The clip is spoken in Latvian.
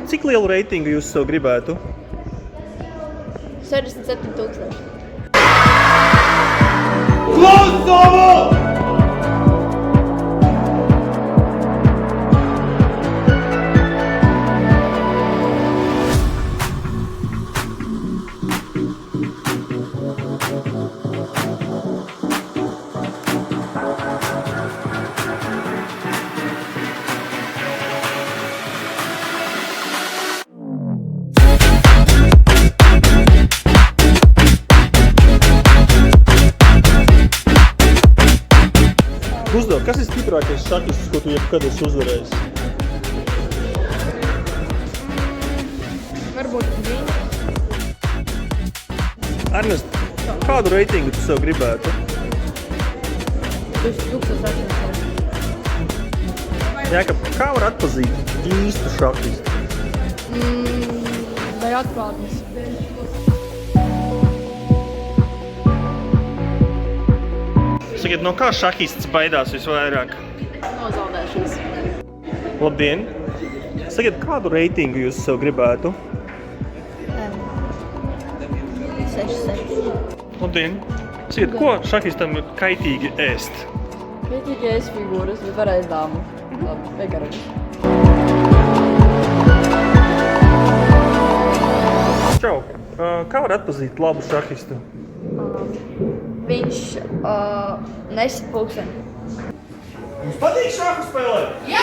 Cik lielu reitingu jūs sev gribētu? 67,000. Klausovu! Uzdod, kas ir stiprākais šahists, ko tu jebkad esi uzvarējis? Varbūt viņa. Ernest, kādu reitingu tu sev gribētu? 1800. Jākab, kā var atpazīt īstu šahistu? Vai atklātnes. Sakiet, no kā šahists baidās visvairāk? No zaudēšanas. Labdien! Sakiet, kādu reitingu jūs sev gribētu? 6,7. Labdien! Sakiet, ko šahistam ir kaitīgi ēst? Pietīgi es figūras, bet varēs dāmu. Labi, vegaroņi. Čau! Kā var atpazīt labu šahistu? Viņš nesit pulksteni. Jums patīk šahu spēlēt? Jā!